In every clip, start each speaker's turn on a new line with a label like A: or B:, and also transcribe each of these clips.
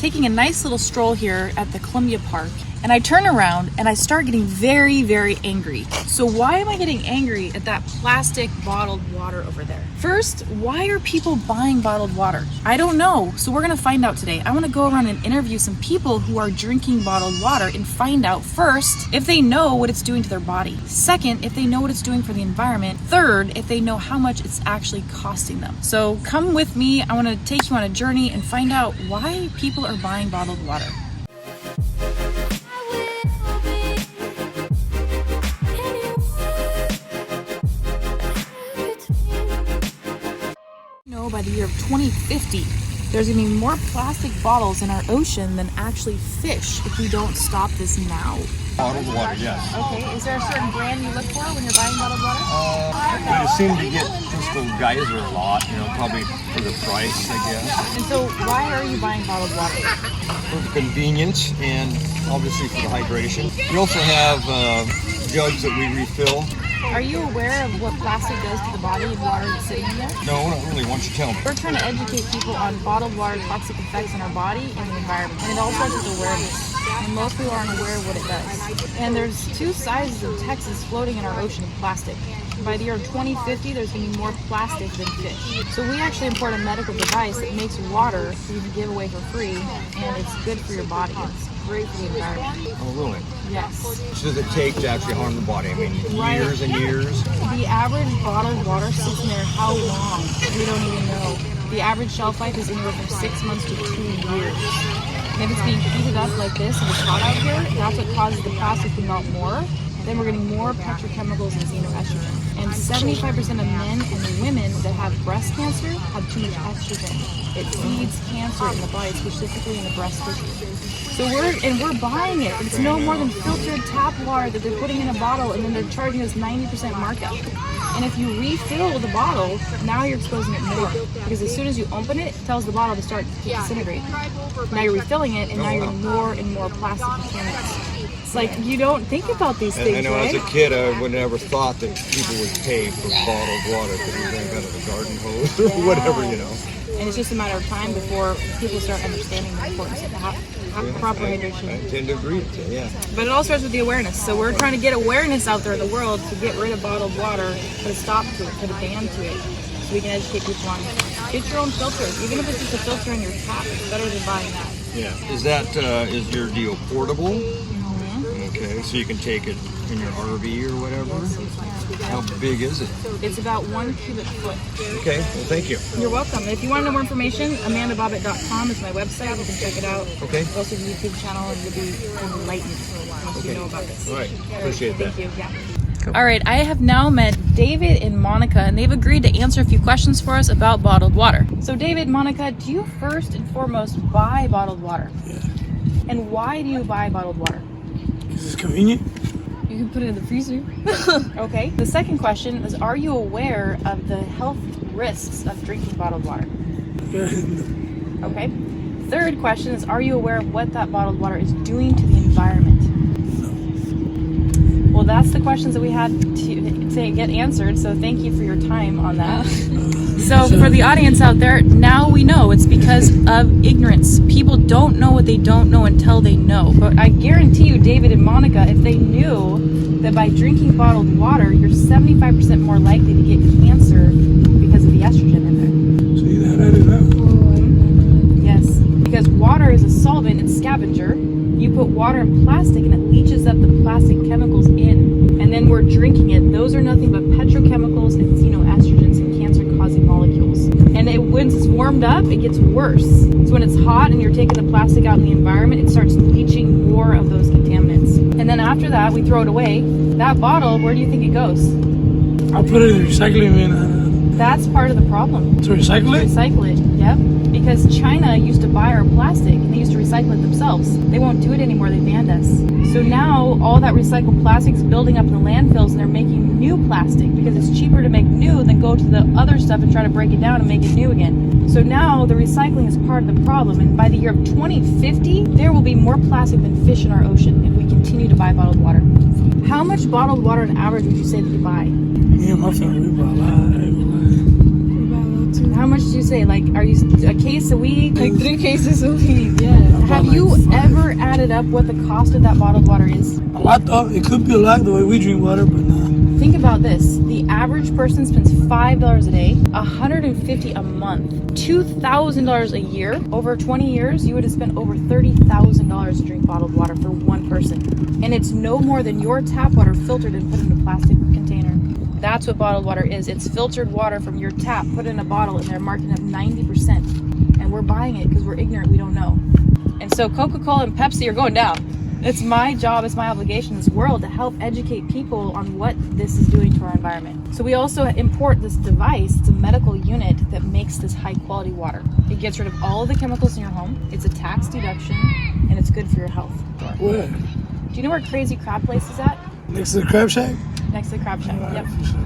A: Taking a nice little stroll here at the Columbia Park, and I turn around and I start getting very, very angry. So why am I getting angry at that plastic bottled water over there? First, why are people buying bottled water? I don't know, so we're gonna find out today. I wanna go around and interview some people who are drinking bottled water and find out first, if they know what it's doing to their body. Second, if they know what it's doing for the environment. Third, if they know how much it's actually costing them. So come with me, I wanna take you on a journey and find out why people are buying bottled water. By the year of 2050, there's gonna be more plastic bottles in our ocean than actually fish if we don't stop this now.
B: Bottled water, yes.
A: Okay, is there a certain brand you look for when you're buying bottled water?
B: We seem to get Crystal Geyser a lot, probably for the price, I guess.
A: And so why are you buying bottled water?
B: For the convenience and obviously for the hydration. We also have jugs that we refill.
A: Are you aware of what plastic does to the body of water that's sitting in there?
B: No, not really. Why don't you tell me?
A: We're trying to educate people on bottled water toxic effects on our body and the environment. And it all starts with awareness. And most people aren't aware of what it does. And there's two sizes of Texas floating in our ocean of plastic. By the year 2050, there's going to be more plastic than fish. So we actually import a medical device that makes water for you to give away for free, and it's good for your body. It's great for the environment.
B: Oh, really?
A: Yes.
B: So does it take to actually harm the body? I mean, years and years?
A: The average bottled water sits in there how long? We don't even know. The average shelf life is anywhere from 6 months to 2 years. And if it's being heated up like this and it's hot out here, that's what causes the plastic to melt more. Then we're getting more petrochemicals and xenoestrogen. And 75% of men and women that have breast cancer have too much estrogen. It feeds cancer in the body, specifically in the breast tissue. So we're buying it. It's no more than filtered tap water that they're putting in a bottle, and then they're charging us 90% markup. And if you refill the bottle, now you're exposing it more. Because as soon as you open it, it tells the bottle to start to disintegrate. Now you're refilling it, and now you're getting more and more plastic contaminants. It's like, you don't think about these things,
B: I know,
A: right?
B: as a kid, I would never thought that people would pay for bottled water because we drank out of a garden hose or whatever,
A: And it's just a matter of time before people start understanding the importance of proper hydration.
B: I tend to agree with you, yeah.
A: But it all starts with the awareness. So we're trying to get awareness out there in the world to get rid of bottled water, put a stop to it, put a ban to it, so we can educate people on it. Get your own filter. Even if it's just a filter in your tap, it's better than buying that.
B: Yeah. Is that, is your deal portable? Okay, so you can take it in your RV or whatever? How big is it?
A: It's about 1 cubic foot.
B: Okay, well thank you.
A: You're welcome. If you want to know more information, amandabobbitt.com is my website. You can check it out.
B: Okay.
A: Also the YouTube channel, and you'll be enlightened once you know about this.
B: All right, appreciate that.
A: Thank you. Yeah. Cool. All right, I have now met David and Monica, and they've agreed to answer a few questions for us about bottled water. So David, Monica, do you first and foremost buy bottled water?
C: Yeah.
A: And why do you buy bottled water?
C: Because it's convenient.
A: You can put it in the freezer. Okay. The second question is, are you aware of the health risks of drinking bottled water? Okay. Third question is, are you aware of what that bottled water is doing to the environment? Well, that's the questions that we had to get answered, so thank you for your time on that. So for the audience out there, now we know it's because of ignorance. People don't know what they don't know until they know. But I guarantee you, David and Monica, if they knew that by drinking bottled water, you're 75% more likely to get cancer because of the estrogen in there.
C: So you know how that is out?
A: Yes, because water is a solvent, it's scavenger. You put water in plastic and it leaches up the plastic chemicals in, and then we're drinking it. Those are nothing but petrochemicals and xenoestrogens and cancer-causing molecules. And once it's warmed up, it gets worse. So when it's hot and you're taking the plastic out in the environment, it starts leaching more of those contaminants. And then after that, we throw it away. That bottle, where do you think it goes?
C: I'll put it in the recycling bin.
A: That's part of the problem.
C: To recycle it?
A: Recycle it, yep. Because China used to buy our plastic and they used to recycle it themselves. They won't do it anymore, they banned us. So now all that recycled plastic is building up in the landfills and they're making new plastic because it's cheaper to make new than go to the other stuff and try to break it down and make it new again. So now the recycling is part of the problem, and by the year of 2050, there will be more plastic than fish in our ocean if we continue to buy bottled water. How much bottled water on average would you say that you buy?
C: Me and my family, we buy a lot.
A: How much do you say? Like, are you a case a week?
C: Like
A: 3 cases a week. Yeah. Have
C: like
A: you
C: 5.
A: ever added up what the cost of that bottled water is?
C: A lot though. It could be a lot the way we drink water, but nah.
A: Think about this. The average person spends $5 a day, $150 a month, $2,000 a year. Over 20 years, you would have spent over $30,000 to drink bottled water for one person. And it's no more than your tap water filtered and put in a plastic container. That's what bottled water is. It's filtered water from your tap, put in a bottle, and they're marking up 90%. And we're buying it because we're ignorant, we don't know. And so Coca-Cola and Pepsi are going down. It's my job, it's my obligation in this world to help educate people on what this is doing to our environment. So we also import this device. It's a medical unit that makes this high quality water. It gets rid of all of the chemicals in your home. It's a tax deduction, and it's good for your health.
C: Where?
A: Do you know where Crazy Crab Place is at?
C: Next to the crab shack?
A: Next to the Crab Shack.
C: Alright,
A: Yep.
C: for sure.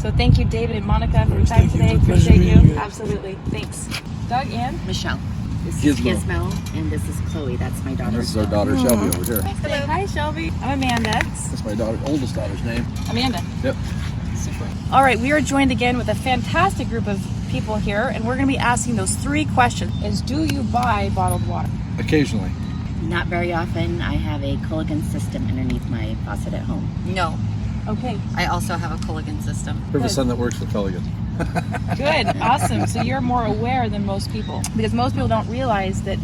A: So thank you, David and Monica, for your time
C: Thank you.
A: today.
C: It's a pleasure
A: Appreciate
C: meeting
A: you.
C: you.
A: Absolutely. Thanks. Doug and
D: Michelle. This is
E: Gizmo.
D: Gizmo, and this is Chloe. That's my daughter.
E: This is our daughter Shelby over here.
A: Hi, Shelby. I'm Amanda.
E: That's my daughter, oldest daughter's name.
A: Amanda.
E: Yep.
A: Super. All right, we are joined again with a fantastic group of people here, and we're going to be asking those 3 questions. Is do you buy bottled water?
E: Occasionally.
D: Not very often. I have a Culligan system underneath my faucet at home.
F: No,
A: Okay,
F: I also have a Culligan system.
E: We have a son that works for Culligan.
A: good. Awesome. So you're more aware than most people, because most people don't realize that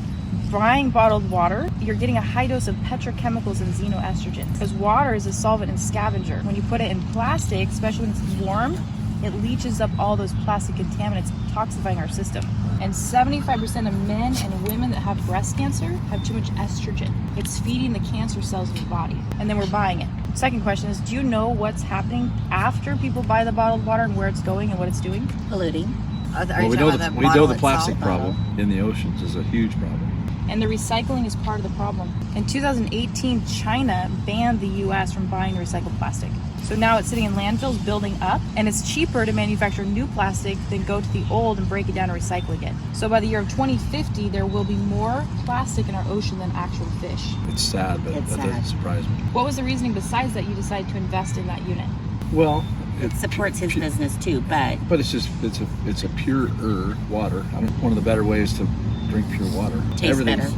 A: buying bottled water, you're getting a high dose of petrochemicals and xenoestrogen, because water is a solvent and scavenger. When you put it in plastic, especially when it's warm, it leaches up all those plastic contaminants, toxifying our system. And 75% of men and women that have breast cancer have too much estrogen. It's feeding the cancer cells in your body, and then we're buying it. Second question is, do you know what's happening after people buy the bottled water and where it's going and what it's doing?
D: Polluting.
F: Are
E: Well,
F: you
E: we
F: talking
E: know
F: about
E: we know the
F: bottle
E: plastic
F: itself?
E: problem in the oceans is a huge problem.
A: And the recycling is part of the problem. In 2018, China banned the US from buying recycled plastic. So now it's sitting in landfills building up, and it's cheaper to manufacture new plastic than go to the old and break it down and recycle again. So by the year of 2050, there will be more plastic in our ocean than actual fish.
E: It's sad, but
D: It's
E: that doesn't
D: sad.
E: surprise me.
A: What was the reasoning besides that you decided to invest in that unit?
E: Well,
D: It supports his business too, but
E: but it's just it's a purer water. One of the better ways to drink pure water.
D: Tastes better.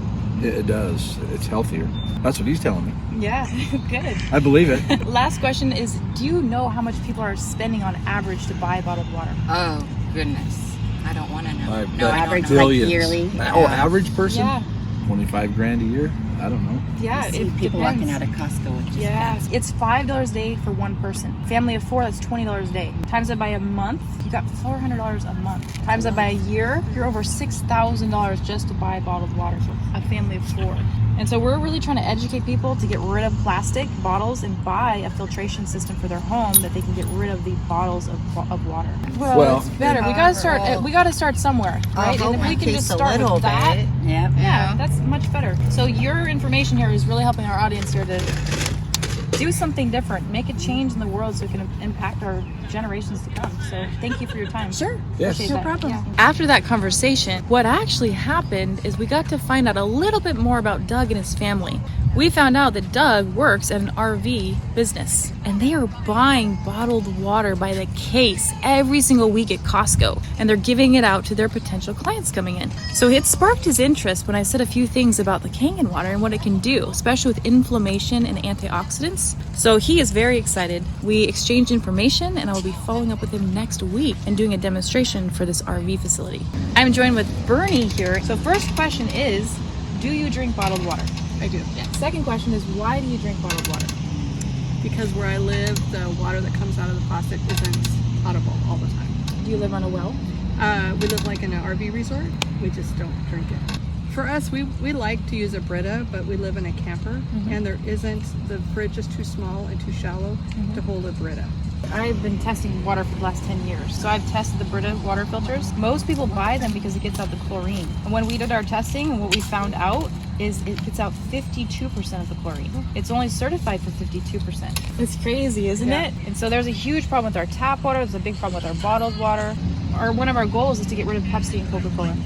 E: It does. It's healthier. That's what he's telling me.
A: Yeah, good.
E: I believe it.
A: Last question is, do you know how much people are spending on average to buy bottled water?
F: Oh, goodness. I don't want to know.
E: I
F: No,
E: bet
F: I
D: average,
F: don't know.
D: like,
E: billions.
D: yearly.
E: Oh, average person?
A: Yeah,
E: 25 grand a year? I don't know.
A: yeah,
D: I see
A: it
D: people
A: depends.
D: walking out of Costco with just
A: Yeah,
D: bags.
A: it's $5 a day for one person. Family of 4, that's $20 a day. Times that by a month, you got $400 a month. Times that by a year, you're over $6,000 just to buy bottled water for a family of 4. And so we're really trying to educate people to get rid of plastic bottles and buy a filtration system for their home that they can get rid of the bottles of water.
E: Well,
A: it's better. We gotta start. We gotta start somewhere, right? And if we can just start with that,
D: Yep.
A: yeah,
F: Yeah.
A: that's much better. So your information here is really helping our audience here to do something different, make a change in the world so it can impact our generations to come. So thank you for your time.
D: Sure.
E: Yes.
A: Appreciate
D: No
A: that.
D: problem.
A: Yeah. After that conversation, what actually happened is we got to find out a little bit more about Doug and his family. We found out that Doug works at an RV business, and they are buying bottled water by the case every single week at Costco, and they're giving it out to their potential clients coming in. So it sparked his interest when I said a few things about the Kangen water and what it can do, especially with inflammation and antioxidants. So he is very excited. We exchanged information, and I will be following up with him next week and doing a demonstration for this RV facility. I'm joined with Bernie here. So first question is, do you drink bottled water?
G: I do.
A: Second question is, why do you drink bottled water?
G: Because where I live, the water that comes out of the faucet isn't potable all the time.
A: Do you live on a well?
G: We live like in an RV resort. We just don't drink it. For us, we like to use a Brita, but we live in a camper, and there isn't, the fridge is too small and too shallow to hold a Brita.
A: I've been testing water for the last 10 years. So I've tested the Brita water filters. Most people buy them because it gets out the chlorine. And when we did our testing, what we found out is it gets out 52% of the chlorine. It's only certified for 52%. It's crazy, isn't it? And so there's a huge problem with our tap water. There's a big problem with our bottled water. One of our goals is to get rid of Pepsi and Coca-Cola.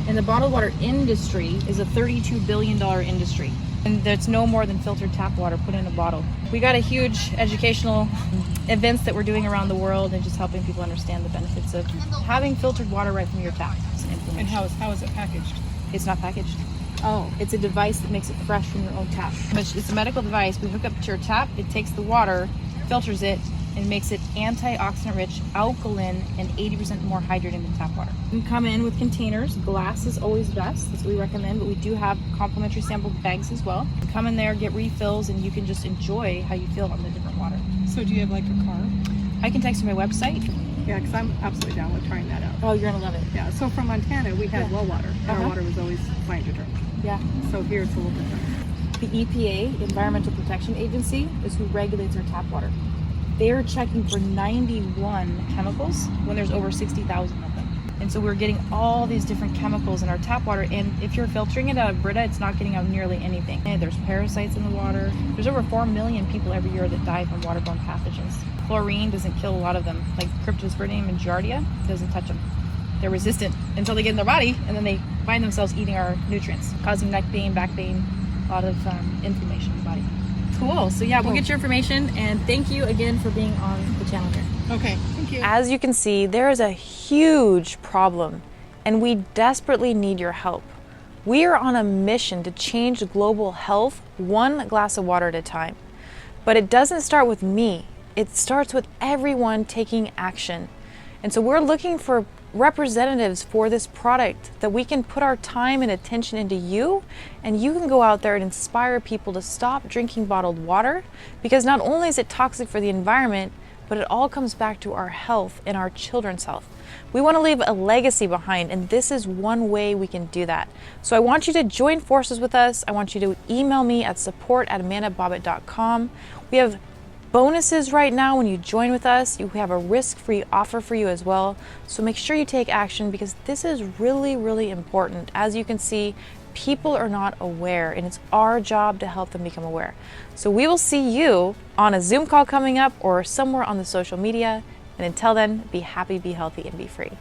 A: And the bottled water industry is a $32 billion industry. And there's no more than filtered tap water put in a bottle. We got a huge educational events that we're doing around the world and just helping people understand the benefits of having filtered water right from your tap.
G: And how is it packaged?
A: It's not packaged.
G: Oh,
A: It's a device that makes it fresh from your own tap. It's a medical device. We hook up to your tap, it takes the water, filters it, and makes it antioxidant rich, alkaline, and 80% more hydrated than tap water. You can come in with containers. Glass is always best. That's what we recommend, but we do have complimentary sample bags as well. You come in there, get refills, and you can just enjoy how you feel on the different water.
G: so do you have like a car?
A: I can text you my website.
G: Yeah, because I'm absolutely down with trying that out.
A: Oh, you're gonna love it.
G: Yeah, so from Montana, we had
A: Yeah.
G: well water, and
A: Uh-huh.
G: our water was always fine to drink.
A: Yeah.
G: So here it's a little different.
A: The EPA, Environmental Protection Agency, is who regulates our tap water. They are checking for 91 chemicals when there's over 60,000 of them. And so we're getting all these different chemicals in our tap water. And if you're filtering it out of Brita, it's not getting out nearly anything. And there's parasites in the water. There's over 4 million people every year that die from waterborne pathogens. Chlorine doesn't kill a lot of them. Like Cryptosporidium and Giardia doesn't touch them. They're resistant until they get in their body, and then they find themselves eating our nutrients, causing neck pain, back pain, a lot of inflammation in the body. Cool. So yeah, we'll get your information, and thank you again for being on the channel here.
G: Okay, thank you.
H: As you can see, there is a huge problem, and we desperately need your help. We are on a mission to change global health one glass of water at a time. But it doesn't start with me. It starts with everyone taking action. And so we're looking for representatives for this product that we can put our time and attention into you, and you can go out there and inspire people to stop drinking bottled water, because not only is it toxic for the environment, but it all comes back to our health and our children's health. We want to leave a legacy behind, and this is one way we can do that. So I want you to join forces with us. I want you to email me at support@amandabobbitt.com. We have bonuses right now when you join with us. We have a risk-free offer for you as well. So make sure you take action, because this is really, really important. As you can see, people are not aware, and it's our job to help them become aware. So we will see you on a Zoom call coming up or somewhere on the social media. And until then, be happy, be healthy, and be free.